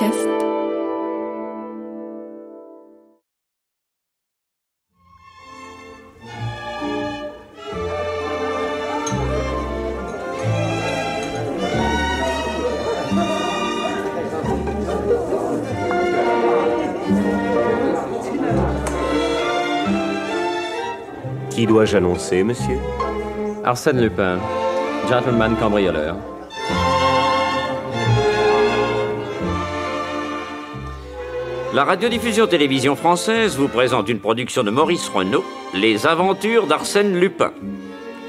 podcast. Qui dois-je annoncer, monsieur? Arsène Lupin, gentleman cambrioleur. La radiodiffusion-télévision française vous présente une production de Maurice Renaud, Les aventures d'Arsène Lupin,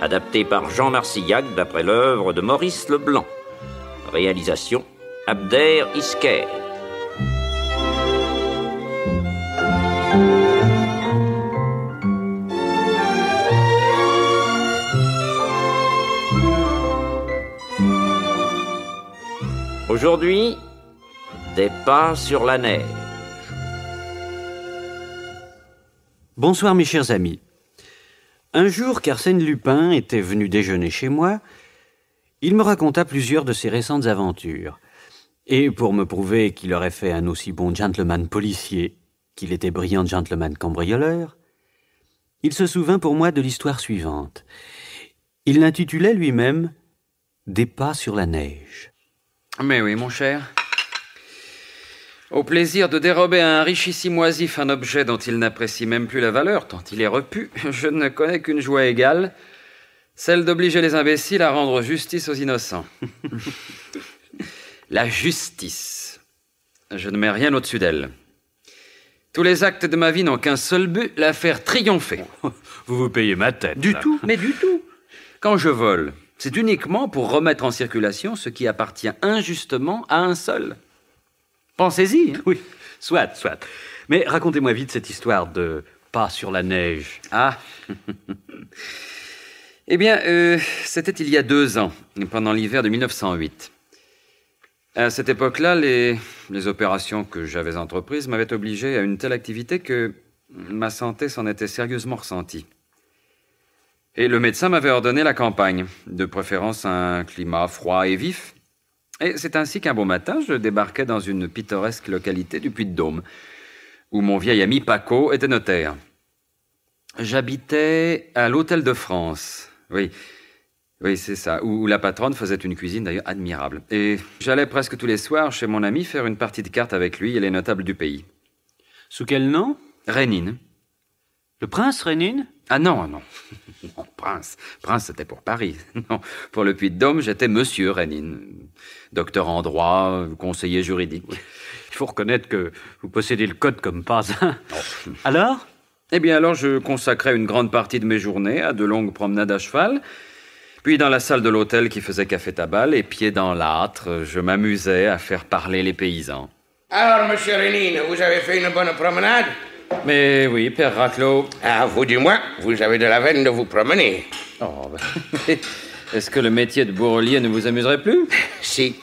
adaptée par Jean Marcillac d'après l'œuvre de Maurice Leblanc. Réalisation, Abder Isker. Aujourd'hui, des pas sur la neige. Bonsoir mes chers amis. Un jour qu'Arsène Lupin était venu déjeuner chez moi, il me raconta plusieurs de ses récentes aventures. Et pour me prouver qu'il aurait fait un aussi bon gentleman policier qu'il était brillant gentleman cambrioleur, il se souvint pour moi de l'histoire suivante. Il l'intitulait lui-même « Des pas sur la neige ». Mais oui, mon cher. Au plaisir de dérober à un richissime oisif un objet dont il n'apprécie même plus la valeur, tant il est repu, je ne connais qu'une joie égale, celle d'obliger les imbéciles à rendre justice aux innocents. La justice. Je ne mets rien au-dessus d'elle. Tous les actes de ma vie n'ont qu'un seul but, la faire triompher. Vous vous payez ma tête. Du tout, mais du tout. Quand je vole, c'est uniquement pour remettre en circulation ce qui appartient injustement à un seul. Pensez-y. Oui, soit. Mais racontez-moi vite cette histoire de pas sur la neige. Ah. Eh bien, c'était il y a 2 ans, pendant l'hiver de 1908. À cette époque-là, les opérations que j'avais entreprises m'avaient obligé à une telle activité que ma santé s'en était sérieusement ressentie. Et le médecin m'avait ordonné la campagne, de préférence un climat froid et vif. Et c'est ainsi qu'un beau matin, je débarquai dans une pittoresque localité du Puy-de-Dôme, où mon vieil ami Paco était notaire. J'habitais à l'Hôtel de France, oui, c'est ça, où la patronne faisait une cuisine d'ailleurs admirable. Et j'allais presque tous les soirs chez mon ami faire une partie de cartes avec lui et les notables du pays. Sous quel nom? Rénine. Le prince Rénine? Ah non. Non, prince. Prince, c'était pour Paris. Non, pour le Puy-de-Dôme, j'étais monsieur Rénine. Docteur en droit, conseiller juridique. Il faut reconnaître que vous possédez le code comme pas un. Oh. Alors? Eh bien, alors, je consacrais une grande partie de mes journées à de longues promenades à cheval. Puis, dans la salle de l'hôtel qui faisait café-tabac, les pieds dans l'âtre, je m'amusais à faire parler les paysans. Alors, monsieur Rénine, vous avez fait une bonne promenade? Mais oui, père Raclot. Ah, vous du moins, vous avez de la veine de vous promener. Oh, est-ce que le métier de bourrelier ne vous amuserait plus? Si,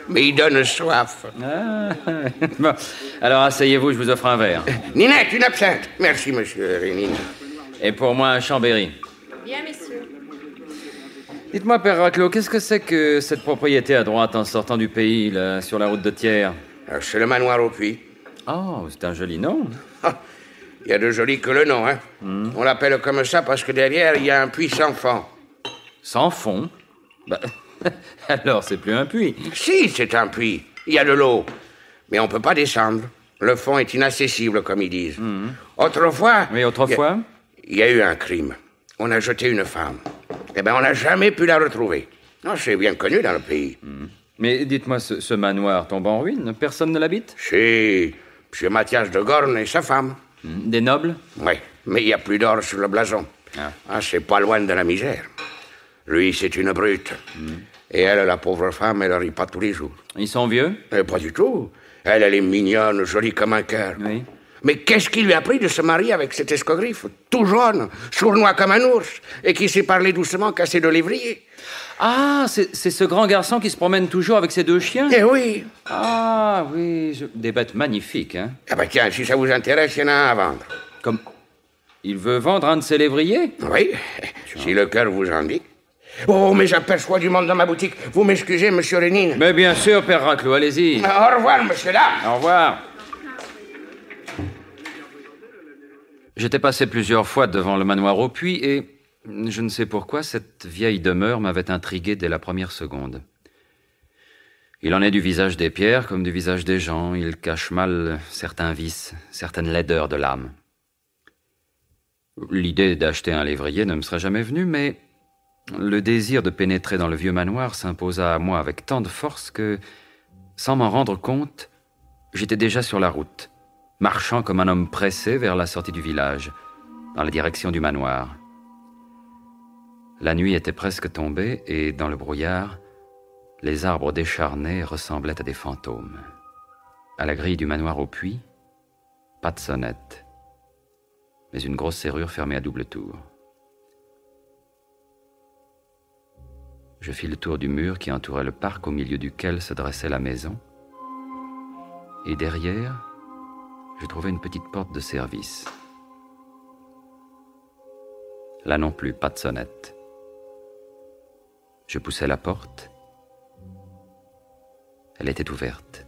mais il donne soif. Ah. Bon, alors asseyez-vous, je vous offre un verre. Ninette, une absinthe. Merci, monsieur Rénine. Et pour moi, un Chambéry. Bien, messieurs. Dites-moi, père Raclot, qu'est-ce que c'est que cette propriété à droite en sortant du pays, là, sur la route de Thiers? C'est le manoir au puits. Oh, c'est un joli nom. Il y a de joli que le nom, hein. On l'appelle comme ça parce que derrière, il y a un puits sans fond. Sans fond? Bah, alors, c'est plus un puits. Si, c'est un puits. Il y a de l'eau. Mais on ne peut pas descendre. Le fond est inaccessible, comme ils disent. Autrefois... Oui, autrefois? Il y a eu un crime. On a jeté une femme. Eh bien, on n'a jamais pu la retrouver. Non, c'est bien connu dans le pays. Mais dites-moi, ce manoir tombe en ruine? Personne ne l'habite? Si, M. Mathias de Gorne et sa femme. Des nobles? Oui, mais il n'y a plus d'or sur le blason. C'est pas loin de la misère. Lui, c'est une brute. Et elle, la pauvre femme, elle rit pas tous les jours. Ils sont vieux? Pas du tout. Elle est mignonne, jolie comme un cœur. Oui. Mais qu'est-ce qui lui a pris de se marier avec cet escogriffe, tout jaune, sournois comme un ours, et qui sait parler doucement cassé de lévrier? Ah, c'est ce grand garçon qui se promène toujours avec ses 2 chiens? Eh oui. Ah, oui, des bêtes magnifiques, hein? Ah ben tiens, si ça vous intéresse, il y en a un à vendre. Comme... Il veut vendre un de ses lévriers? Oui, si le cœur vous en dit. Oh, mais j'aperçois du monde dans ma boutique. Vous m'excusez, monsieur Rénine. Mais bien sûr, Père Raclot, allez-y. Au revoir, monsieur là. Au revoir. J'étais passé plusieurs fois devant le manoir au puits et je ne sais pourquoi cette vieille demeure m'avait intrigué dès la première seconde. Il en est du visage des pierres comme du visage des gens. Il cache mal certains vices, certaines laideurs de l'âme. L'idée d'acheter un lévrier ne me serait jamais venue, mais le désir de pénétrer dans le vieux manoir s'imposa à moi avec tant de force que, sans m'en rendre compte, j'étais déjà sur la route, marchant comme un homme pressé vers la sortie du village, dans la direction du manoir. La nuit était presque tombée et, dans le brouillard, les arbres décharnés ressemblaient à des fantômes. À la grille du manoir au puits, pas de sonnette, mais une grosse serrure fermée à double tour. Je fis le tour du mur qui entourait le parc au milieu duquel se dressait la maison, et derrière, je trouvai une petite porte de service. Là non plus, pas de sonnette. Je poussai la porte. Elle était ouverte.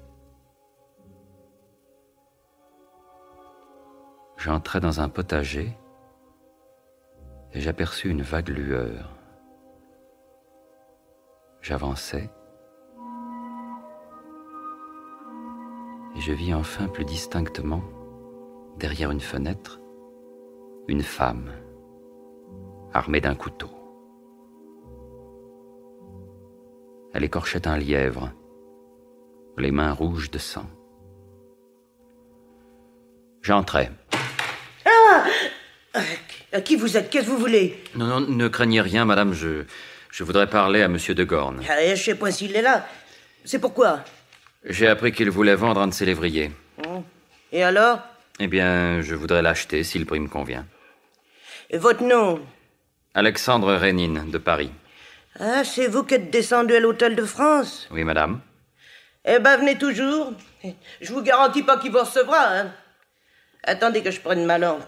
J'entrai dans un potager et j'aperçus une vague lueur. J'avançai et je vis enfin plus distinctement, derrière une fenêtre, une femme armée d'un couteau. Elle écorchait un lièvre, les mains rouges de sang. J'entrai. Qui vous êtes? Qu'est-ce que vous voulez? Non, ne craignez rien, madame, je voudrais parler à monsieur de Gorne. Je sais pas s'il est là. C'est pourquoi? J'ai appris qu'il voulait vendre un de ses lévriers. Et alors? Eh bien, je voudrais l'acheter si le prix me convient. Et votre nom? Alexandre Rénine, de Paris. Ah, c'est vous qui êtes descendu à l'Hôtel de France? Oui, madame. Eh ben, venez toujours. Je vous garantis pas qu'il vous recevra, hein. Attendez que je prenne ma lampe.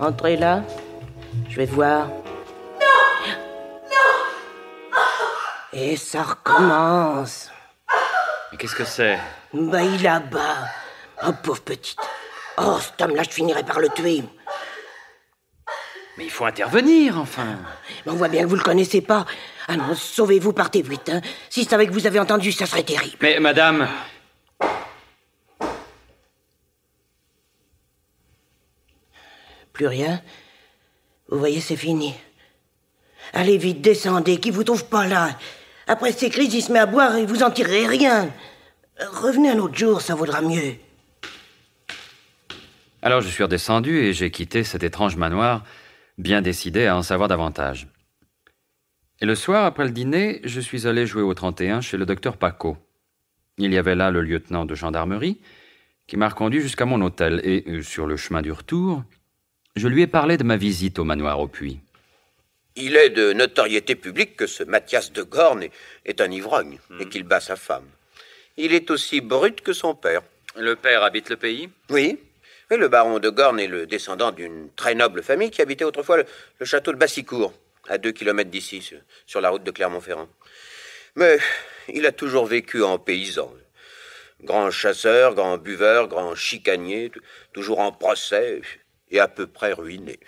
Entrez là. Je vais voir. Non! Non! Et ça recommence. Mais qu'est-ce que c'est? Bah, il là-bas. Oh, pauvre petite. Oh, cet homme-là, je finirai par le tuer. Mais il faut intervenir, enfin. Mais on voit bien que vous le connaissez pas. Ah non, sauvez-vous, partez vite, hein. Si c'est avec que vous avez entendu, ça serait terrible. Mais, madame... Plus rien. Vous voyez, c'est fini. Allez vite, descendez, qu'il vous trouve pas là. Après ces crises, il se met à boire et vous en tirerez rien. Revenez un autre jour, ça vaudra mieux. Alors je suis redescendu et j'ai quitté cet étrange manoir, bien décidé à en savoir davantage. Et le soir, après le dîner, je suis allé jouer au 31 chez le docteur Paco. Il y avait là le lieutenant de gendarmerie qui m'a reconduit jusqu'à mon hôtel et, sur le chemin du retour, je lui ai parlé de ma visite au manoir au puits. Il est de notoriété publique que ce Mathias de Gorne est un ivrogne et qu'il bat sa femme. Il est aussi brut que son père. Le père habite le pays? Oui. Et le baron de Gorne est le descendant d'une très noble famille qui habitait autrefois le château de Bassicourt, à 2 kilomètres d'ici, sur la route de Clermont-Ferrand. Mais il a toujours vécu en paysan. Grand chasseur, grand buveur, grand chicanier, toujours en procès et à peu près ruiné.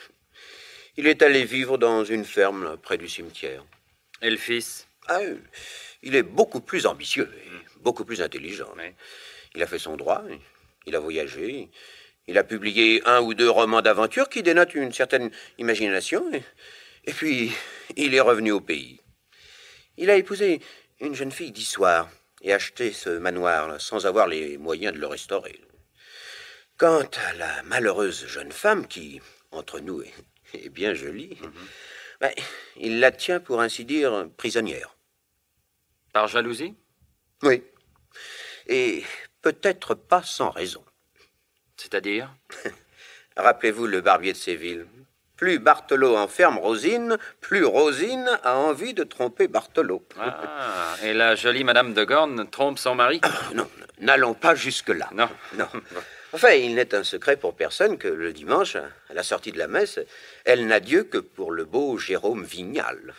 Il est allé vivre dans une ferme là, près du cimetière. Et le fils? Ah, il est beaucoup plus ambitieux et beaucoup plus intelligent. Oui. Il a fait son droit, il a voyagé, il a publié 1 ou 2 romans d'aventure qui dénotent une certaine imagination. Et puis, il est revenu au pays. Il a épousé une jeune fille d'Issoire et acheté ce manoir là, sans avoir les moyens de le restaurer. Quant à la malheureuse jeune femme qui, entre nous, est bien jolie. Ben, il la tient, pour ainsi dire, prisonnière. Par jalousie? Oui. Et peut-être pas sans raison. C'est-à-dire? Rappelez-vous le barbier de Séville. Plus Bartholo enferme Rosine, plus Rosine a envie de tromper Bartholo. Ah, et la jolie Madame de Gorne trompe son mari? Non, n'allons pas jusque-là. Non. Non. Enfin, il n'est un secret pour personne que le dimanche, à la sortie de la messe, elle n'a Dieu que pour le beau Jérôme Vignal.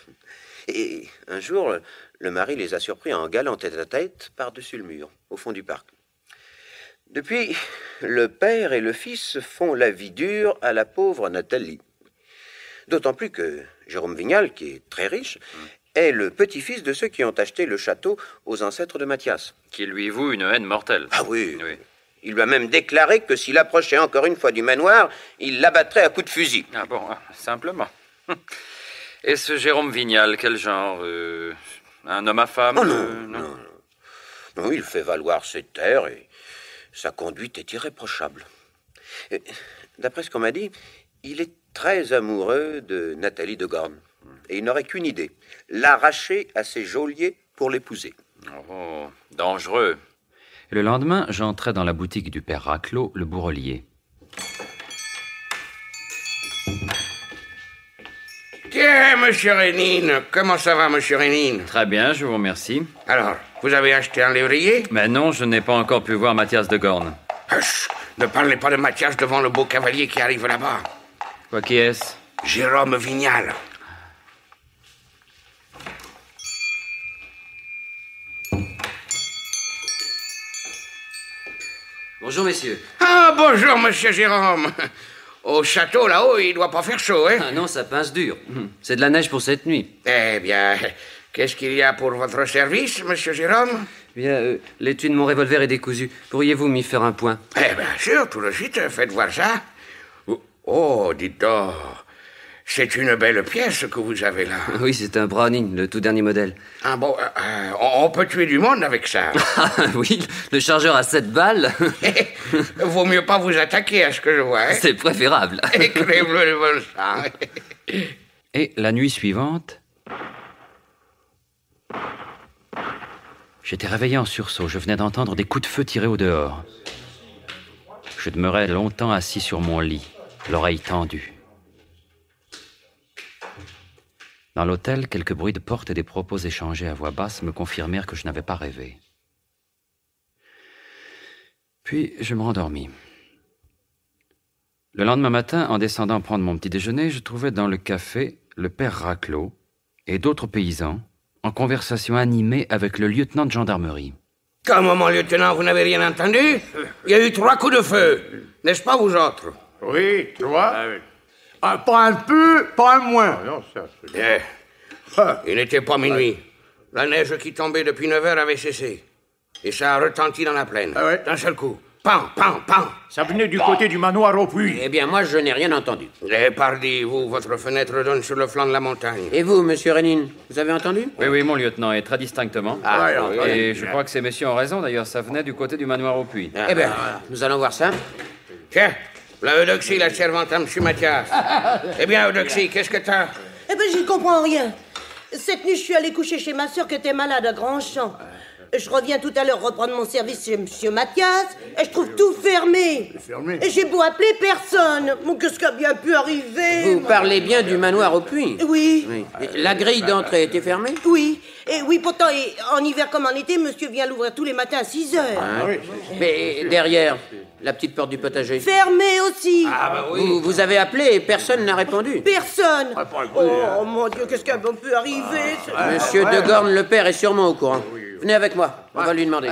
Et un jour, le mari les a surpris en galant tête-à-tête par-dessus le mur, au fond du parc. Depuis, le père et le fils font la vie dure à la pauvre Nathalie. D'autant plus que Jérôme Vignal, qui est très riche, est le petit-fils de ceux qui ont acheté le château aux ancêtres de Mathias. Qui lui voue une haine mortelle. Ah oui. Oui. Il lui a même déclaré que s'il approchait encore une fois du manoir, il l'abattrait à coups de fusil. Ah bon, simplement. Et ce Jérôme Vignal, quel genre? Un homme à femme? Oh non. Non, il fait valoir ses terres et sa conduite est irréprochable. D'après ce qu'on m'a dit, il est très amoureux de Nathalie de Gorne. Et il n'aurait qu'une idée, l'arracher à ses geôliers pour l'épouser. Oh, dangereux. Et le lendemain, j'entrai dans la boutique du père Raclot, le bourrelier. Tiens, monsieur Rénine, comment ça va, monsieur Rénine? Très bien, je vous remercie. Alors, vous avez acheté un lévrier? Mais non, je n'ai pas encore pu voir Mathias de Gorne. Chut, ne parlez pas de Mathias devant le beau cavalier qui arrive là-bas. Quoi, qui est-ce? Jérôme Vignal. Bonjour, messieurs. Ah, bonjour, monsieur Jérôme. Au château, là-haut, il doit pas faire chaud, hein? Ah non, ça pince dur. C'est de la neige pour cette nuit. Eh bien, qu'est-ce qu'il y a pour votre service, monsieur Jérôme? Bien, l'étui de mon revolver est décousu. Pourriez-vous m'y faire un point? Eh bien sûr, tout de suite, faites voir ça. Oh, dites donc, c'est une belle pièce que vous avez là. Oui, c'est un Browning, le tout dernier modèle. Ah bon, on peut tuer du monde avec ça. Ah oui, le chargeur à 7 balles. Vaut mieux pas vous attaquer à ce que je vois, hein? C'est préférable. Et crève-le le bon sang. Et la nuit suivante, j'étais réveillé en sursaut. Je venais d'entendre des coups de feu tirés au dehors. Je demeurais longtemps assis sur mon lit, l'oreille tendue. Dans l'hôtel, quelques bruits de porte et des propos échangés à voix basse me confirmèrent que je n'avais pas rêvé. Puis je me rendormis. Le lendemain matin, en descendant prendre mon petit déjeuner, je trouvais dans le café le père Raclot et d'autres paysans en conversation animée avec le lieutenant de gendarmerie. Comment, mon lieutenant, vous n'avez rien entendu? Il y a eu 3 coups de feu, n'est-ce pas, vous autres? Oui, 3. Pas un peu, pas un moins. Non, ça, Il n'était pas minuit. La neige qui tombait depuis 9 heures avait cessé. Et ça a retenti dans la plaine. Ah ouais? D'un seul coup. Pan, pan, pan. Ça venait du côté du manoir au puits. Eh bien, moi, je n'ai rien entendu. Eh, pardi, vous, votre fenêtre donne sur le flanc de la montagne. Et vous, monsieur Rénine, vous avez entendu? Oui, mon lieutenant, et très distinctement. Et je crois que ces messieurs ont raison, d'ailleurs, ça venait du côté du manoir au puits. Eh bien, nous allons voir ça. Tiens, la Eudoxie, la servante à M. Mathias. Eh bien, Eudoxie, qu'est-ce que t'as? Eh ben, j'y comprends rien. Cette nuit, je suis allée coucher chez ma sœur qui était malade à Grandchamp. Je reviens tout à l'heure reprendre mon service chez Monsieur Mathias et je trouve tout fermé. Et j'ai beau appeler, personne. Bon, qu'est-ce qui a bien pu arriver? Vous parlez bien du manoir au puits? Oui. La grille d'entrée était fermée? Oui. Et oui, pourtant, en hiver comme en été, monsieur vient l'ouvrir tous les matins à 6 heures. Mais derrière, la petite porte du potager? Fermé aussi. Vous avez appelé et personne n'a répondu? Personne. Oh, mon Dieu, qu'est-ce qui a bien pu arriver? Monsieur de Gorne, le père, est sûrement au courant. Venez avec moi, on va lui demander.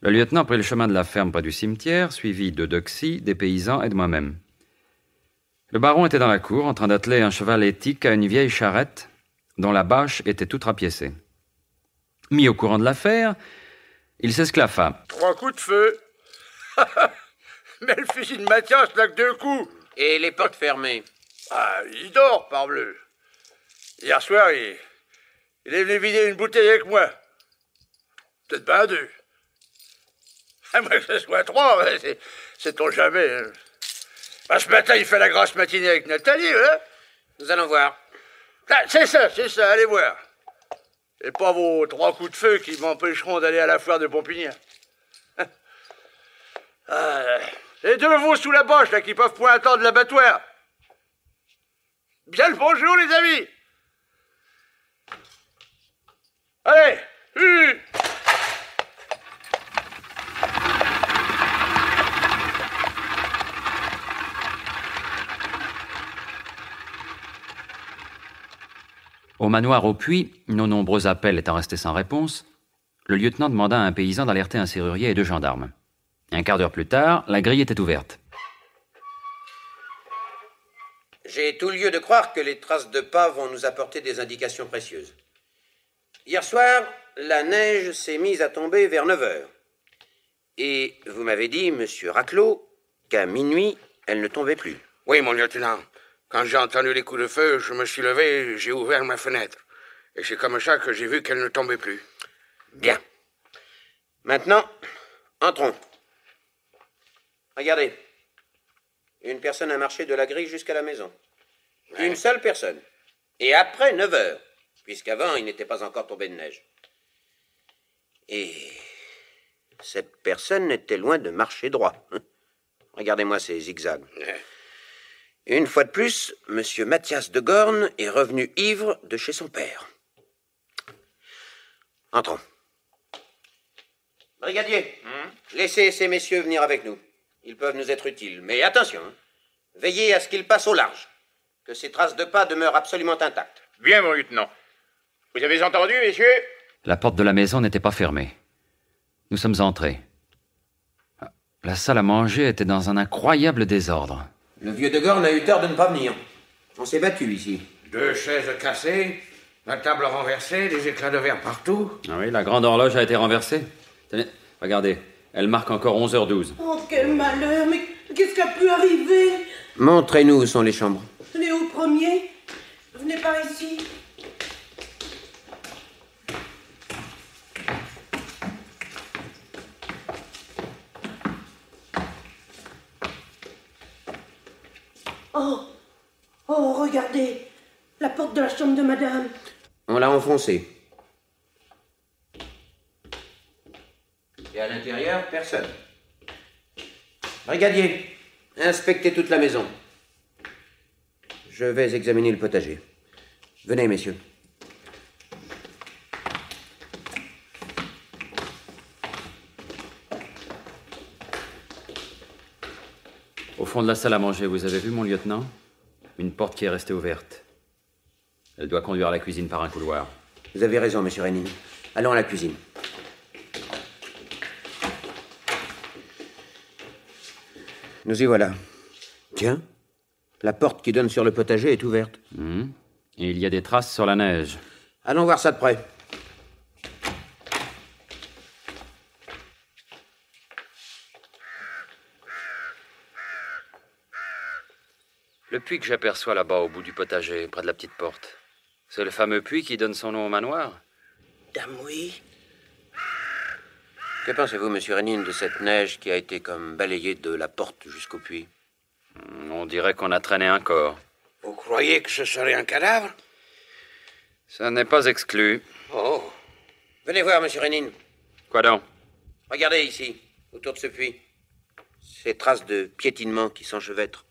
Le lieutenant prit le chemin de la ferme près du cimetière, suivi d'Eudoxie, des paysans et de moi-même. Le baron était dans la cour, en train d'atteler un cheval étique à une vieille charrette dont la bâche était toute rapiécée. Mis au courant de l'affaire, il s'esclaffa. 3 coups de feu. Mais le fusil de Mathias n'a que 2 coups. Et les portes fermées? Ah, il dort, parbleu. Hier soir, il est venu vider une bouteille avec moi. Peut-être pas 2. À moins que ce soit 3, c'est-on jamais. Ah, ce matin, il fait la grasse matinée avec Nathalie, hein? Nous allons voir. Ah, c'est ça, allez voir. Et pas vos 3 coups de feu qui m'empêcheront d'aller à la foire de Pompignan. Ah, les 2 veaux sous la boche, là, qui peuvent point attendre l'abattoir. Bien le bonjour, les amis. Allez, Au manoir au puits, nos nombreux appels étant restés sans réponse, le lieutenant demanda à un paysan d'alerter un serrurier et 2 gendarmes. Un quart d'heure plus tard, la grille était ouverte. J'ai tout lieu de croire que les traces de pas vont nous apporter des indications précieuses. Hier soir, la neige s'est mise à tomber vers 9 heures. Et vous m'avez dit, monsieur Raclot, qu'à minuit, elle ne tombait plus. Oui, mon lieutenant. Quand j'ai entendu les coups de feu, je me suis levé et j'ai ouvert ma fenêtre. Et c'est comme ça que j'ai vu qu'elle ne tombait plus. Bien. Maintenant, entrons. Regardez. Une personne a marché de la grille jusqu'à la maison. Une seule personne. Et après 9 heures, puisqu'avant, il n'était pas encore tombé de neige. Et cette personne était loin de marcher droit. Regardez-moi ces zigzags. Une fois de plus, monsieur Mathias de Gorne est revenu ivre de chez son père. Entrons. Brigadier, laissez ces messieurs venir avec nous. Ils peuvent nous être utiles. Mais attention, veillez à ce qu'ils passent au large. Que ces traces de pas demeurent absolument intactes. bien, mon lieutenant. Vous avez entendu, messieurs? La porte de la maison n'était pas fermée. Nous sommes entrés. La salle à manger était dans un incroyable désordre. Le vieux de Gorne a eu tort de ne pas venir. On s'est battu ici. 2 chaises cassées, la table renversée, des éclats de verre partout. Ah oui, la grande horloge a été renversée. Tenez, regardez, elle marque encore 11h12. Oh, quel malheur! Mais qu'est-ce qui a pu arriver? Montrez-nous où sont les chambres. Tenez au premier. Venez par ici. Oh, regardez. La porte de la chambre de madame. On l'a enfoncée. Et à l'intérieur, personne. Brigadier, inspectez toute la maison. Je vais examiner le potager. Venez, messieurs. Au fond de la salle à manger, vous avez vu, mon lieutenant? Une porte qui est restée ouverte. Elle doit conduire à la cuisine par un couloir. Vous avez raison, monsieur Rénine. Allons à la cuisine. Nous y voilà. Tiens, la porte qui donne sur le potager est ouverte. Et il y a des traces sur la neige. Allons voir ça de près. Le puits que j'aperçois là-bas au bout du potager, près de la petite porte, c'est le fameux puits qui donne son nom au manoir? Dame, oui. Que pensez-vous, monsieur Rénine, de cette neige qui a été comme balayée de la porte jusqu'au puits? On dirait qu'on a traîné un corps. Vous croyez que ce serait un cadavre? Ça n'est pas exclu. Oh. Venez voir, monsieur Rénine. Quoi donc? Regardez ici, autour de ce puits. Ces traces de piétinement qui s'enchevêtrent.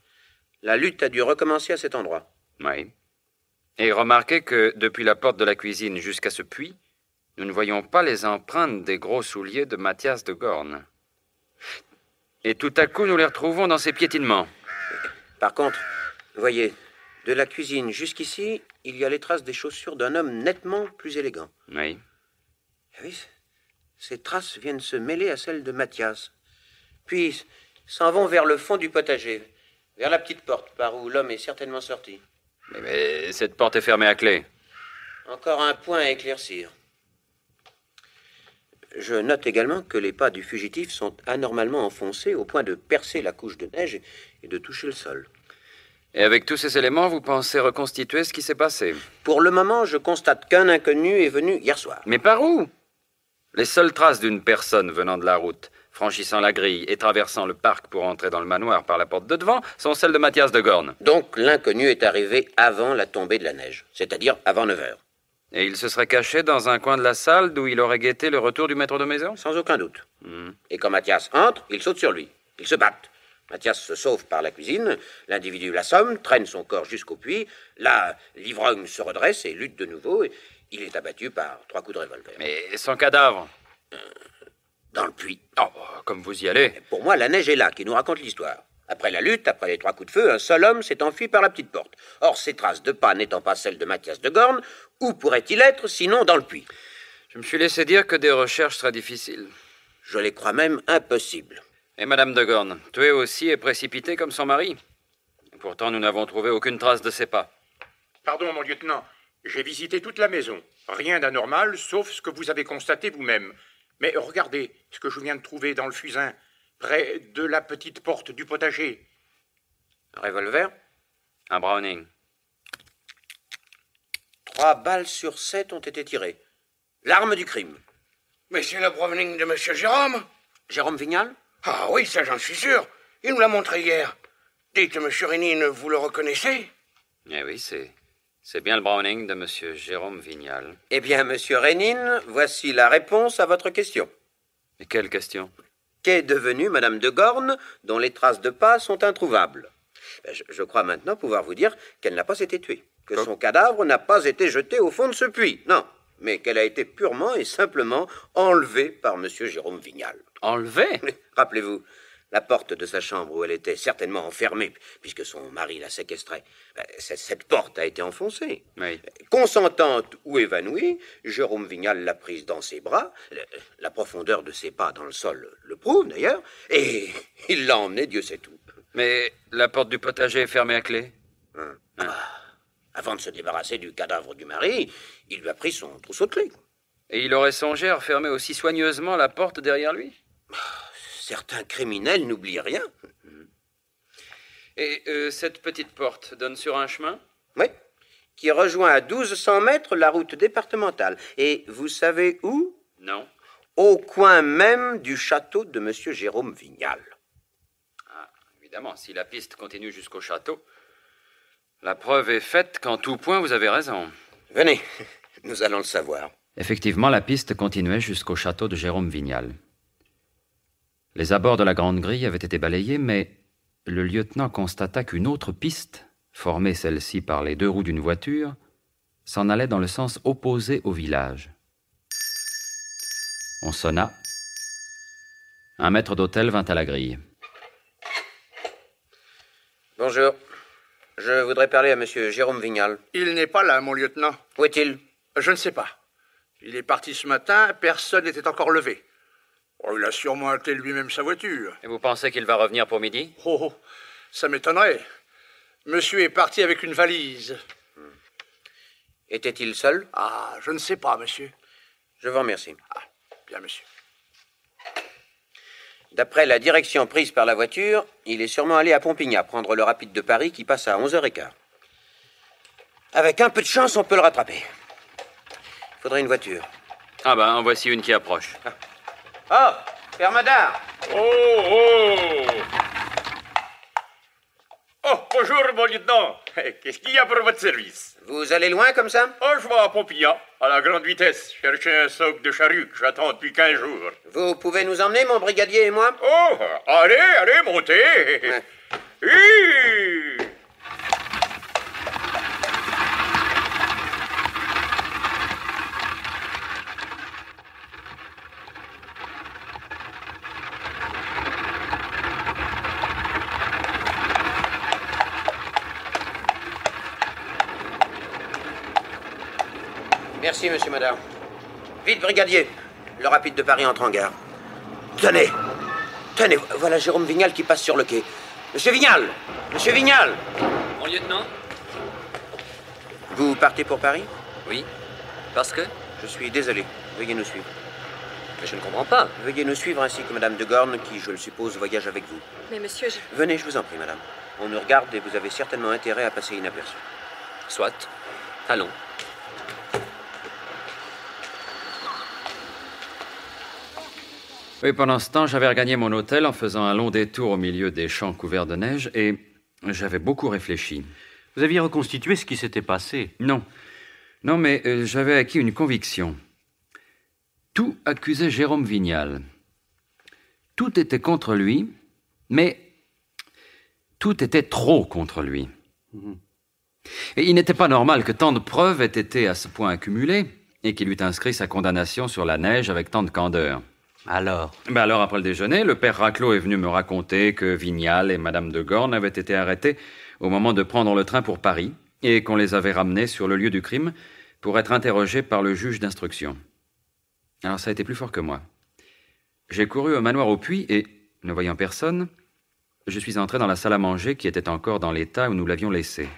La lutte a dû recommencer à cet endroit. Oui. Et remarquez que depuis la porte de la cuisine jusqu'à ce puits, nous ne voyons pas les empreintes des gros souliers de Mathias de Gorne. Et tout à coup, nous les retrouvons dans ces piétinements. Par contre, voyez, de la cuisine jusqu'ici, il y a les traces des chaussures d'un homme nettement plus élégant. Oui. Oui, ces traces viennent se mêler à celles de Mathias. Puis s'en vont vers le fond du potager, vers la petite porte par où l'homme est certainement sorti. Mais cette porte est fermée à clé. Encore un point à éclaircir. Je note également que les pas du fugitif sont anormalement enfoncés au point de percer la couche de neige et de toucher le sol. Et avec tous ces éléments, vous pensez reconstituer ce qui s'est passé? Pour le moment, je constate qu'un inconnu est venu hier soir. Mais par où? Les seules traces d'une personne venant de la route franchissant la grille et traversant le parc pour entrer dans le manoir par la porte de devant, sont celles de Mathias de Gorn. Donc l'inconnu est arrivé avant la tombée de la neige, c'est-à-dire avant 9 heures. Et il se serait caché dans un coin de la salle d'où il aurait guetté le retour du maître de maison? Sans aucun doute. Et quand Mathias entre, il saute sur lui. Ils se battent. Mathias se sauve par la cuisine, l'individu l'assomme, traîne son corps jusqu'au puits. Là, l'ivrogne se redresse et lutte de nouveau. Et il est abattu par 3 coups de revolver. Mais son cadavre? Dans le puits. Oh, comme vous y allez. Pour moi, la neige est là qui nous raconte l'histoire. Après la lutte, après les 3 coups de feu, un seul homme s'est enfui par la petite porte. Or, ces traces de pas n'étant pas celles de Mathias de Gorn, où pourrait-il être sinon dans le puits? Je me suis laissé dire que des recherches seraient difficiles. Je les crois même impossibles. Et Madame de Gorn, tuée aussi et précipitée comme son mari. Pourtant, nous n'avons trouvé aucune trace de ses pas. Pardon, mon lieutenant. J'ai visité toute la maison. Rien d'anormal, sauf ce que vous avez constaté vous-même. Mais regardez ce que je viens de trouver dans le fusain, près de la petite porte du potager. Un revolver? Un Browning. 3 balles sur 7 ont été tirées. L'arme du crime. Mais c'est le Browning de Monsieur Jérôme. Jérôme Vignal? Ah oui, ça j'en suis sûr. Il nous l'a montré hier. Dites, Monsieur Rénine, vous le reconnaissez? Eh oui, c'est bien le Browning de Monsieur Jérôme Vignal. Eh bien, Monsieur Rénine, voici la réponse à votre question. Et quelle question? Qu'est devenue Madame de Gorn, dont les traces de pas sont introuvables? Je crois maintenant pouvoir vous dire qu'elle n'a pas été tuée, que son cadavre n'a pas été jeté au fond de ce puits, non, mais qu'elle a été purement et simplement enlevée par Monsieur Jérôme Vignal. Enlevée? Rappelez-vous, la porte de sa chambre où elle était certainement enfermée, puisque son mari la séquestrait, cette porte a été enfoncée. Oui. Consentante ou évanouie, Jérôme Vignal l'a prise dans ses bras, la profondeur de ses pas dans le sol le prouve d'ailleurs, et il l'a emmenée, Dieu sait où. Mais la porte du potager est fermée à clé? Avant de se débarrasser du cadavre du mari, il lui a pris son trousseau de clés. Et il aurait songé à refermer aussi soigneusement la porte derrière lui? Certains criminels n'oublient rien. Et cette petite porte donne sur un chemin? Oui, qui rejoint à 1200 mètres la route départementale. Et vous savez où? Non. Au coin même du château de Monsieur Jérôme Vignal. Ah, évidemment, si la piste continue jusqu'au château, la preuve est faite qu'en tout point vous avez raison. Venez, nous allons le savoir. Effectivement, la piste continuait jusqu'au château de Jérôme Vignal. Les abords de la grande grille avaient été balayés, mais le lieutenant constata qu'une autre piste, formée celle-ci par les 2 roues d'une voiture, s'en allait dans le sens opposé au village. On sonna. Un maître d'hôtel vint à la grille. Bonjour. Je voudrais parler à Monsieur Jérôme Vignal. Il n'est pas là, mon lieutenant. Où est-il? Je ne sais pas. Il est parti ce matin, personne n'était encore levé. Oh, il a sûrement attelé lui-même sa voiture. Et vous pensez qu'il va revenir pour midi? Oh, ça m'étonnerait. Monsieur est parti avec une valise. Était-il seul? Ah, je ne sais pas, monsieur. Je vous remercie. Ah, bien, monsieur. D'après la direction prise par la voiture, il est sûrement allé à Pompignan prendre le rapide de Paris qui passe à 11h15. Avec un peu de chance, on peut le rattraper. Il faudrait une voiture. Ah ben, en voici une qui approche. Oh, Père Madard! Oh! Oh, bonjour, mon lieutenant. Qu'est-ce qu'il y a pour votre service? Vous allez loin comme ça? Oh, je vais à Pompignan, à la grande vitesse, chercher un soc de charrue que j'attends depuis 15 jours. Vous pouvez nous emmener, mon brigadier et moi? Oh, allez, montez. Ouais. Oui. Merci, monsieur Madard. Vite, brigadier. Le rapide de Paris entre en gare. Tenez, voilà Jérôme Vignal qui passe sur le quai. Monsieur Vignal! Monsieur Vignal! Mon lieutenant? Vous partez pour Paris? Oui. Parce que? Je suis désolé. Veuillez nous suivre. Mais je ne comprends pas. Veuillez nous suivre ainsi que madame de Gorn, qui, je le suppose, voyage avec vous. Mais monsieur, Venez, je vous en prie, madame. On nous regarde et vous avez certainement intérêt à passer inaperçu. Soit. Allons. Oui, pendant ce temps, j'avais regagné mon hôtel en faisant un long détour au milieu des champs couverts de neige et j'avais beaucoup réfléchi. Vous aviez reconstitué ce qui s'était passé? Non. Non, mais j'avais acquis une conviction. Tout accusait Jérôme Vignal. Tout était contre lui, mais tout était trop contre lui. Et il n'était pas normal que tant de preuves aient été à ce point accumulées et qu'il eût inscrit sa condamnation sur la neige avec tant de candeur. Alors? Alors, après le déjeuner, le père Raclot est venu me raconter que Vignal et Madame de Gorne avaient été arrêtés au moment de prendre le train pour Paris et qu'on les avait ramenés sur le lieu du crime pour être interrogés par le juge d'instruction. Alors, ça a été plus fort que moi. J'ai couru au manoir au puits et, ne voyant personne, je suis entré dans la salle à manger qui était encore dans l'état où nous l'avions laissée.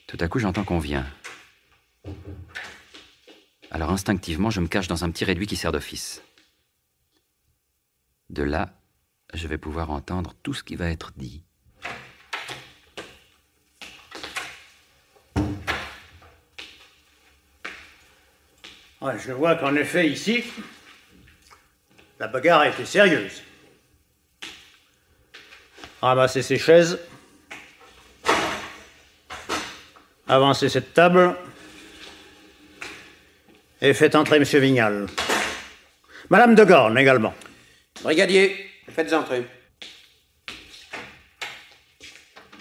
Tout à coup, j'entends qu'on vient. Alors instinctivement, je me cache dans un petit réduit qui sert d'office. De là, je vais pouvoir entendre tout ce qui va être dit. Ouais, je vois qu'en effet, ici, la bagarre a été sérieuse. Ramassez ces chaises. Avancez cette table. Et faites entrer M. Vignal. Madame de Gorne également. Brigadier, faites entrer.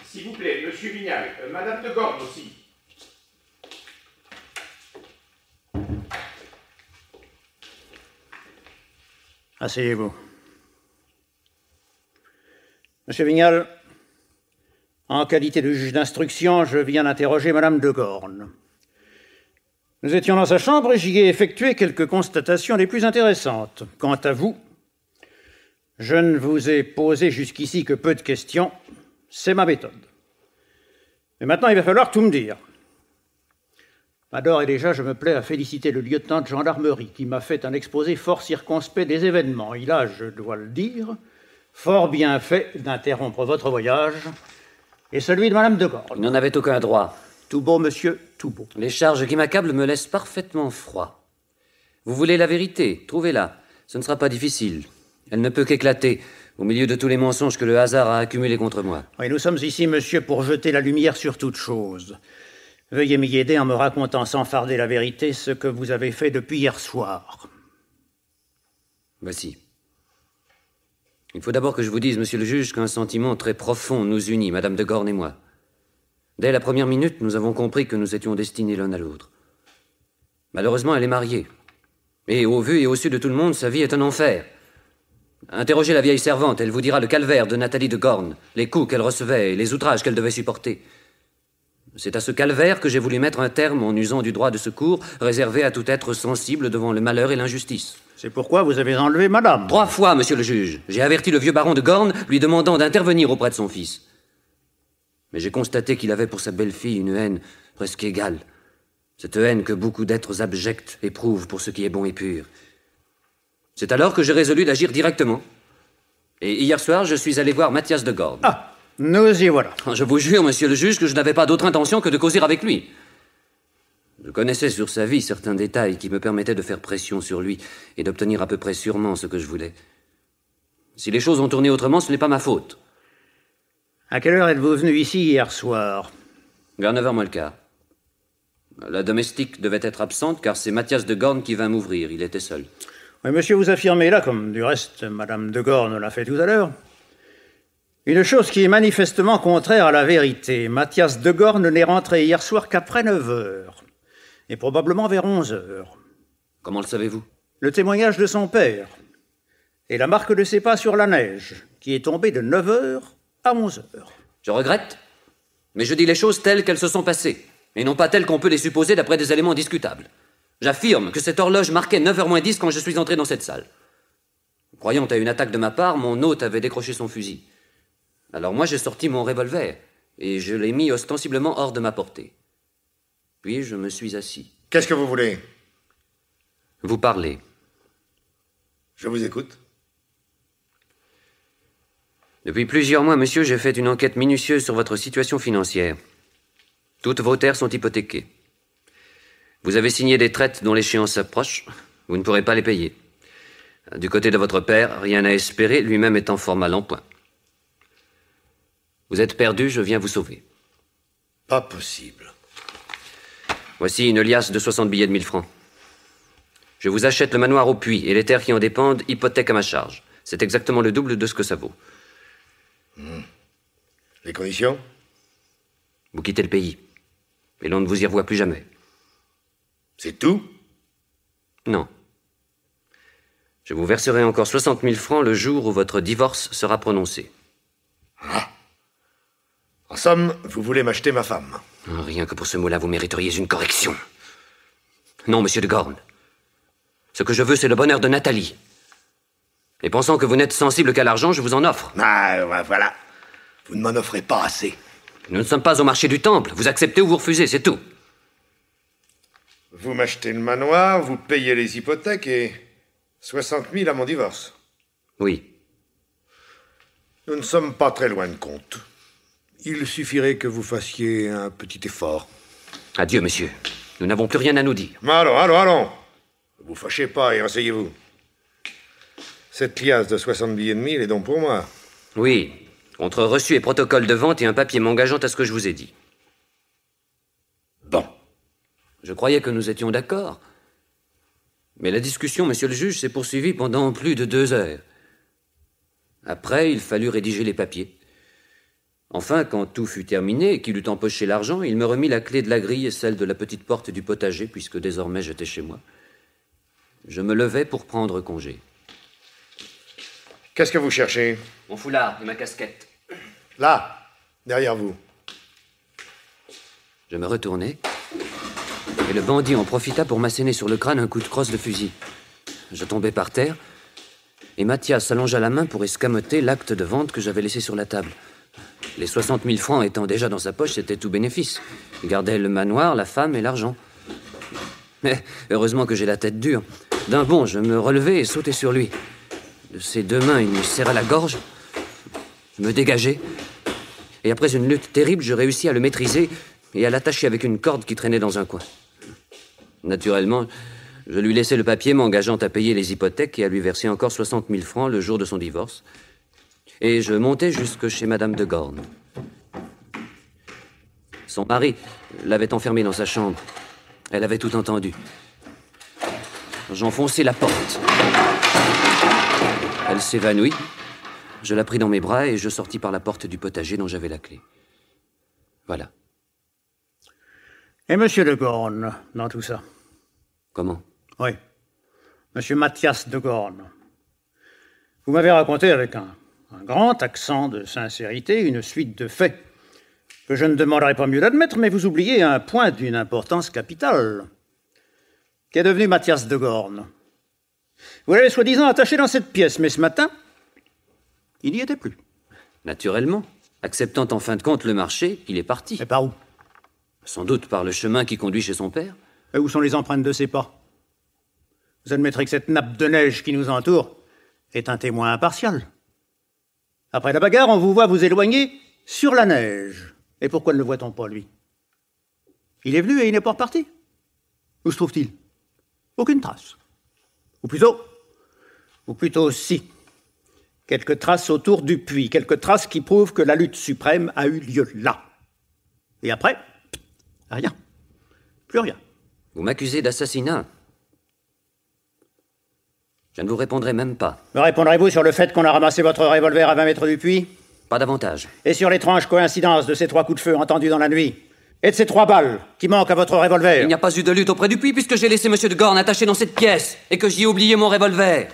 S'il vous plaît, Monsieur Vignal, Madame de Gorne aussi. Asseyez-vous. Monsieur Vignal, en qualité de juge d'instruction, je viens d'interroger Madame de Gorne. Nous étions dans sa chambre et j'y ai effectué quelques constatations les plus intéressantes. Quant à vous, je ne vous ai posé jusqu'ici que peu de questions. C'est ma méthode. Mais maintenant, il va falloir tout me dire. D'abord et déjà, je me plais à féliciter le lieutenant de gendarmerie qui m'a fait un exposé fort circonspect des événements. Il a, je dois le dire, fort bien fait d'interrompre votre voyage et celui de Madame de Gorne. Il n'en avait aucun droit. Tout beau, monsieur, tout beau. Les charges qui m'accablent me laissent parfaitement froid. Vous voulez la vérité, trouvez-la. Ce ne sera pas difficile. Elle ne peut qu'éclater au milieu de tous les mensonges que le hasard a accumulés contre moi. Oui, nous sommes ici, monsieur, pour jeter la lumière sur toute chose. Veuillez m'y aider en me racontant sans farder la vérité ce que vous avez fait depuis hier soir. Voici. Il faut d'abord que je vous dise, monsieur le juge, qu'un sentiment très profond nous unit, Madame de Gorne et moi. Dès la première minute, nous avons compris que nous étions destinés l'un à l'autre. Malheureusement, elle est mariée. Et au vu et au su de tout le monde, sa vie est un enfer. Interrogez la vieille servante, elle vous dira le calvaire de Nathalie de Gorne, les coups qu'elle recevait et les outrages qu'elle devait supporter. C'est à ce calvaire que j'ai voulu mettre un terme en usant du droit de secours réservé à tout être sensible devant le malheur et l'injustice. C'est pourquoi vous avez enlevé madame. 3 fois, monsieur le juge. J'ai averti le vieux baron de Gorne, lui demandant d'intervenir auprès de son fils. Mais j'ai constaté qu'il avait pour sa belle-fille une haine presque égale. Cette haine que beaucoup d'êtres abjects éprouvent pour ce qui est bon et pur. C'est alors que j'ai résolu d'agir directement. Et hier soir, je suis allé voir Mathias de Gorne. Ah, nous y voilà. Je vous jure, monsieur le juge, que je n'avais pas d'autre intention que de causer avec lui. Je connaissais sur sa vie certains détails qui me permettaient de faire pression sur lui et d'obtenir à peu près sûrement ce que je voulais. Si les choses ont tourné autrement, ce n'est pas ma faute. À quelle heure êtes-vous venu ici hier soir? Vers 9h moins le quart. La domestique devait être absente car c'est Mathias de Gorne qui vint m'ouvrir. Il était seul. Oui, monsieur, vous affirmez là, comme du reste Madame de Gorne l'a fait tout à l'heure, une chose qui est manifestement contraire à la vérité. Mathias de Gorne n'est rentré hier soir qu'après 9h, et probablement vers 11h. Comment le savez-vous? Le témoignage de son père, et la marque de ses pas sur la neige, qui est tombée de 9h à 11h. Je regrette, mais je dis les choses telles qu'elles se sont passées, et non pas telles qu'on peut les supposer d'après des éléments discutables. J'affirme que cette horloge marquait 9h moins 10 quand je suis entré dans cette salle. Croyant à une attaque de ma part, mon hôte avait décroché son fusil. Alors moi, j'ai sorti mon revolver, et je l'ai mis ostensiblement hors de ma portée. Puis je me suis assis. Qu'est-ce que vous voulez? Vous parlez. Je vous écoute. Depuis plusieurs mois, monsieur, j'ai fait une enquête minutieuse sur votre situation financière. Toutes vos terres sont hypothéquées. Vous avez signé des traites dont l'échéance s'approche. Vous ne pourrez pas les payer. Du côté de votre père, rien à espérer, lui-même étant fort mal en point. Vous êtes perdu, je viens vous sauver. Pas possible. Voici une liasse de 60 billets de 1000 francs. Je vous achète le manoir au puits et les terres qui en dépendent, hypothèque à ma charge. C'est exactement le double de ce que ça vaut. Les conditions? Vous quittez le pays. Et l'on ne vous y revoit plus jamais. C'est tout? Non. Je vous verserai encore 60 000 francs le jour où votre divorce sera prononcé. Ah. En somme, vous voulez m'acheter ma femme? Rien que pour ce mot-là, vous mériteriez une correction. Non, monsieur de Gorne. Ce que je veux, c'est le bonheur de Nathalie. Et pensant que vous n'êtes sensible qu'à l'argent, je vous en offre. Ah, voilà. Vous ne m'en offrez pas assez. Nous ne sommes pas au marché du temple. Vous acceptez ou vous refusez, c'est tout. Vous m'achetez le manoir, vous payez les hypothèques et 60 000 à mon divorce. Oui. Nous ne sommes pas très loin de compte. Il suffirait que vous fassiez un petit effort. Adieu, monsieur. Nous n'avons plus rien à nous dire. Allons. Ne vous fâchez pas et asseyez-vous. Cette liasse de 60 billets de 1000 est donc pour moi. Oui, contre reçu et protocole de vente et un papier m'engageant à ce que je vous ai dit. Bon. Je croyais que nous étions d'accord. Mais la discussion, monsieur le juge, s'est poursuivie pendant plus de 2 heures. Après, il fallut rédiger les papiers. Enfin, quand tout fut terminé et qu'il eut empoché l'argent, il me remit la clé de la grille et celle de la petite porte du potager, puisque désormais j'étais chez moi. Je me levai pour prendre congé. Qu'est-ce que vous cherchez? Mon foulard et ma casquette. Là, derrière vous. Je me retournai, et le bandit en profita pour m'asséner sur le crâne un coup de crosse de fusil. Je tombai par terre, et Mathias allongea la main pour escamoter l'acte de vente que j'avais laissé sur la table. Les 60 000 francs étant déjà dans sa poche, c'était tout bénéfice. Il gardait le manoir, la femme et l'argent. Mais heureusement que j'ai la tête dure. D'un bond, je me relevai et sautai sur lui. De ses 2 mains, il me serra la gorge. Je me dégageai. Et après une lutte terrible, je réussis à le maîtriser et à l'attacher avec une corde qui traînait dans un coin. Naturellement, je lui laissai le papier m'engageant à payer les hypothèques et à lui verser encore 60 000 francs le jour de son divorce. Et je montai jusque chez Madame de Gorne. Son mari l'avait enfermée dans sa chambre. Elle avait tout entendu. J'enfonçai la porte. Elle s'évanouit. Je la pris dans mes bras et je sortis par la porte du potager dont j'avais la clé. Voilà. Et monsieur de Gorne, dans tout ça? Comment? Oui. Monsieur Mathias de Gorne. Vous m'avez raconté avec un grand accent de sincérité une suite de faits que je ne demanderai pas mieux d'admettre, mais vous oubliez un point d'une importance capitale. Qu'est devenu Mathias de Gorne? Vous l'avez soi-disant attaché dans cette pièce, mais ce matin, il n'y était plus. Naturellement. Acceptant en fin de compte le marché, il est parti. Mais par où? Sans doute par le chemin qui conduit chez son père. Et où sont les empreintes de ses pas? Vous admettrez que cette nappe de neige qui nous entoure est un témoin impartial. Après la bagarre, on vous voit vous éloigner sur la neige. Et pourquoi ne le voit-on pas, lui? Il est venu et il n'est pas reparti. Où se trouve-t-il? Aucune trace. Ou plutôt si. Quelques traces autour du puits, quelques traces qui prouvent que la lutte suprême a eu lieu là. Et après, rien. Plus rien. Vous m'accusez d'assassinat. Je ne vous répondrai même pas. Me répondrez-vous sur le fait qu'on a ramassé votre revolver à 20 mètres du puits? Pas davantage. Et sur l'étrange coïncidence de ces 3 coups de feu entendus dans la nuit? Et de ces 3 balles qui manquent à votre revolver? Il n'y a pas eu de lutte auprès du puits puisque j'ai laissé monsieur de Gorne attaché dans cette pièce et que j'y ai oublié mon revolver.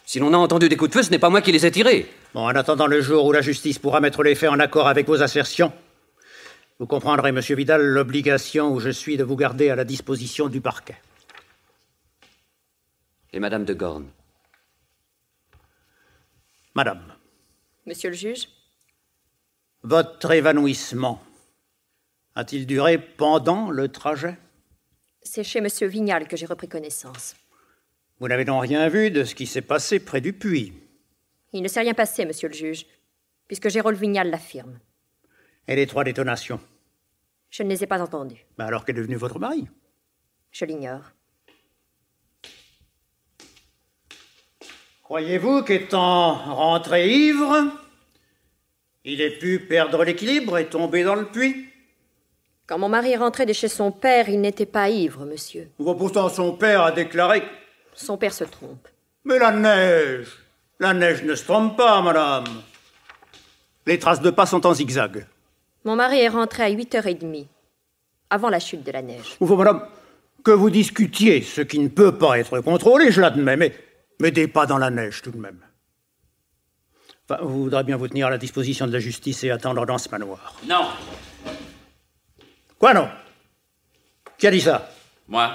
Si l'on a entendu des coups de feu, ce n'est pas moi qui les ai tirés. Bon, en attendant le jour où la justice pourra mettre les faits en accord avec vos assertions, vous comprendrez, monsieur Vidal, l'obligation où je suis de vous garder à la disposition du parquet. Et Madame de Gorne? Madame. Monsieur le juge? Votre évanouissement a-t-il duré pendant le trajet? C'est chez monsieur Vignal que j'ai repris connaissance. Vous n'avez donc rien vu de ce qui s'est passé près du puits? Il ne s'est rien passé, monsieur le juge, puisque Géraud Vignal l'affirme. Et les 3 détonations? Je ne les ai pas entendues. Ben alors qu'est devenu votre mari? Je l'ignore. Croyez-vous qu'étant rentré ivre, il ait pu perdre l'équilibre et tomber dans le puits? Quand mon mari est rentré de chez son père, il n'était pas ivre, monsieur. Pourtant, son père a déclaré... Son père se trompe. Mais la neige ne se trompe pas, madame. Les traces de pas sont en zigzag. Mon mari est rentré à 8h30, avant la chute de la neige. Il faut, madame, que vous discutiez, ce qui ne peut pas être contrôlé, je l'admets, mais des pas dans la neige, tout de même. Enfin, vous voudrez bien vous tenir à la disposition de la justice et attendre dans ce manoir. Non. Quoi, non? Qui a dit ça? Moi.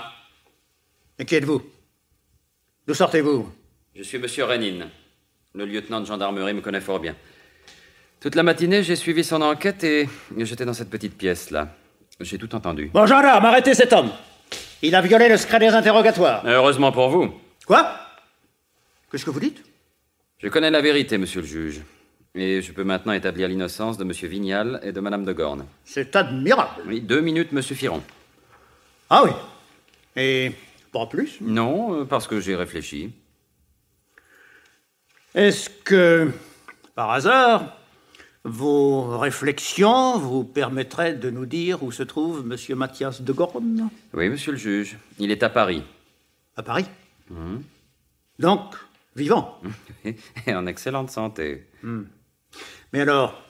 Et qui êtes-vous? D'où sortez-vous? Je suis monsieur Rénine. Le lieutenant de gendarmerie me connaît fort bien. Toute la matinée, j'ai suivi son enquête et j'étais dans cette petite pièce-là. J'ai tout entendu. Bon, gendarme, arrêtez cet homme. Il a violé le secret des interrogatoires. Heureusement pour vous. Quoi? Qu'est-ce que vous dites? Je connais la vérité, monsieur le juge. Et je peux maintenant établir l'innocence de monsieur Vignal et de madame de Gorne. C'est admirable. Oui, 2 minutes me suffiront. Ah oui. Et pas plus? Non, parce que j'ai réfléchi. Est-ce que, par hasard, vos réflexions vous permettraient de nous dire où se trouve monsieur Mathias de Gorne? Oui, monsieur le juge. Il est à Paris. À Paris? Donc, vivant? Et en excellente santé. Mais alors,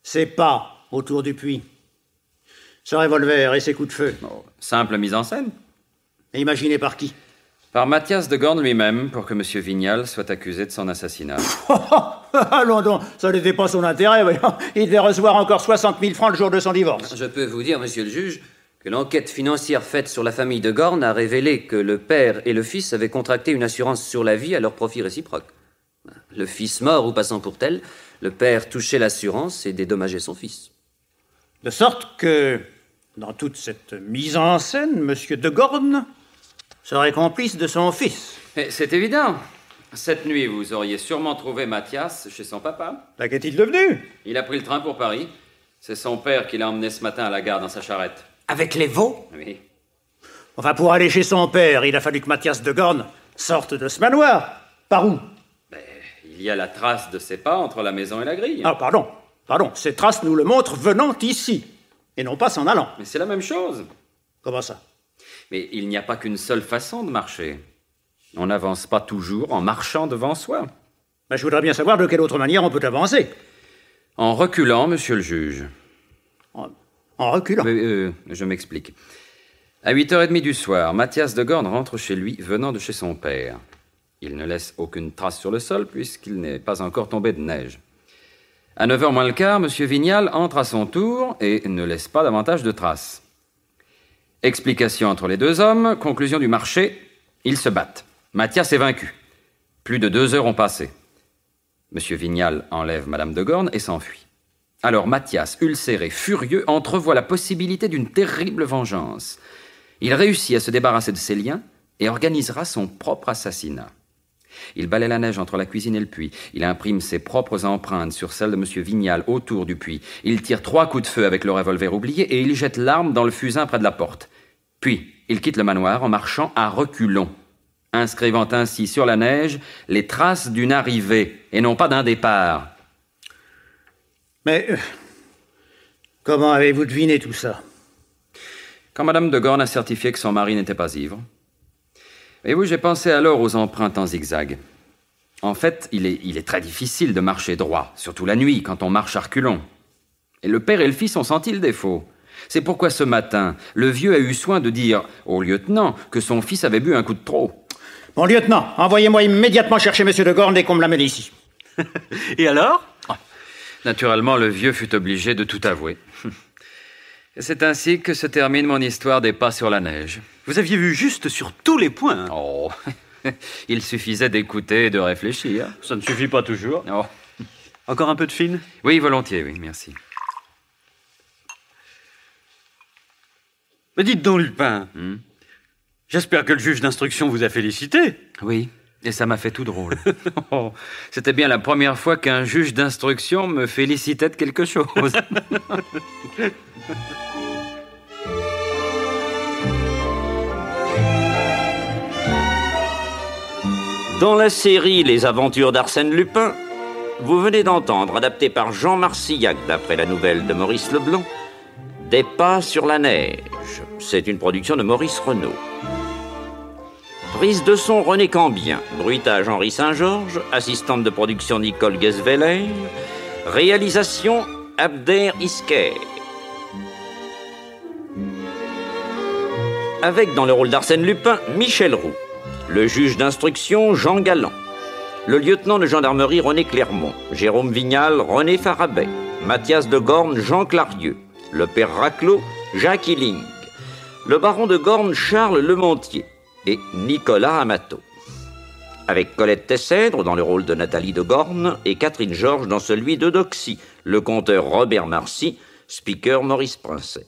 ces pas autour du puits, ce revolver et ces coups de feu? Simple mise en scène. Et imaginé par qui? Par Mathias de Gorne lui-même, pour que monsieur Vignal soit accusé de son assassinat. Allons donc, ça n'était pas son intérêt, voyons. Il devait recevoir encore 60 000 francs le jour de son divorce. Je peux vous dire, monsieur le juge, que l'enquête financière faite sur la famille de Gorne a révélé que le père et le fils avaient contracté une assurance sur la vie à leur profit réciproque. Le fils mort ou passant pour tel, le père touchait l'assurance et dédommageait son fils. De sorte que, dans toute cette mise en scène, monsieur de Gorne serait complice de son fils. Mais c'est évident. Cette nuit, vous auriez sûrement trouvé Mathias chez son papa. Qu'est-il devenu? Il a pris le train pour Paris. C'est son père qui l'a emmené ce matin à la gare dans sa charrette. Avec les veaux? Oui. Enfin, pour aller chez son père, il a fallu que Mathias de Gorne sorte de ce manoir. Par où? Il y a la trace de ses pas entre la maison et la grille. Ah, pardon. Ces traces nous le montrent venant ici, et non pas s'en allant. Mais c'est la même chose. Comment ça? Mais il n'y a pas qu'une seule façon de marcher. On n'avance pas toujours en marchant devant soi. Je voudrais bien savoir de quelle autre manière on peut avancer. En reculant, monsieur le juge. En reculant? Je m'explique. À 8h30 du soir, Mathias de Gorne rentre chez lui, venant de chez son père. Il ne laisse aucune trace sur le sol, puisqu'il n'est pas encore tombé de neige. À 9h moins le quart, monsieur Vignal entre à son tour et ne laisse pas davantage de traces. Explication entre les deux hommes, conclusion du marché, ils se battent. Mathias est vaincu. Plus de 2 heures ont passé. Monsieur Vignal enlève madame de Gorne et s'enfuit. Alors Mathias, ulcéré, furieux, entrevoit la possibilité d'une terrible vengeance. Il réussit à se débarrasser de ses liens et organisera son propre assassinat. Il balaie la neige entre la cuisine et le puits. Il imprime ses propres empreintes sur celles de monsieur Vignal autour du puits. Il tire 3 coups de feu avec le revolver oublié et il jette l'arme dans le fusain près de la porte. Puis, il quitte le manoir en marchant à reculons, inscrivant ainsi sur la neige les traces d'une arrivée et non pas d'un départ. Mais comment avez-vous deviné tout ça? Quand madame de Gorne a certifié que son mari n'était pas ivre. Et oui, j'ai pensé alors aux empreintes en zigzag. En fait, il est très difficile de marcher droit, surtout la nuit, quand on marche à reculons. Et le père et le fils ont senti le défaut. C'est pourquoi ce matin, le vieux a eu soin de dire au lieutenant que son fils avait bu un coup de trop. Mon lieutenant, envoyez-moi immédiatement chercher monsieur de Gorne et qu'on me l'amène ici. Et alors? Naturellement, le vieux fut obligé de tout avouer. Et c'est ainsi que se termine mon histoire des pas sur la neige. Vous aviez vu juste sur tous les points. Oh, il suffisait d'écouter et de réfléchir. Ça ne suffit pas toujours. Oh. Encore un peu de fine? Oui, volontiers, oui, merci. Mais dites donc, Lupin, j'espère que le juge d'instruction vous a félicité. Oui, et ça m'a fait tout drôle. Oh, c'était bien la première fois qu'un juge d'instruction me félicitait de quelque chose. Dans la série Les aventures d'Arsène Lupin, vous venez d'entendre, adapté par Jean Marcillac d'après la nouvelle de Maurice Leblanc, Des pas sur la neige. C'est une production de Maurice Renaud. Prise de son René Cambien, bruitage Henri Saint-Georges, assistante de production Nicole Guesveller, réalisation Abder Isker. Avec dans le rôle d'Arsène Lupin, Michel Roux, le juge d'instruction Jean Galland, le lieutenant de gendarmerie René Clermont, Jérôme Vignal, René Farabet, Mathias de Gorne, Jean Clarieux, le père Raclot, Jacques Hilling, le baron de Gorne, Charles Lemontier et Nicolas Amato. Avec Colette Tessèdre dans le rôle de Nathalie de Gorne et Catherine Georges dans celui d'Eudoxie, le conteur Robert Marcy, speaker Maurice Princet.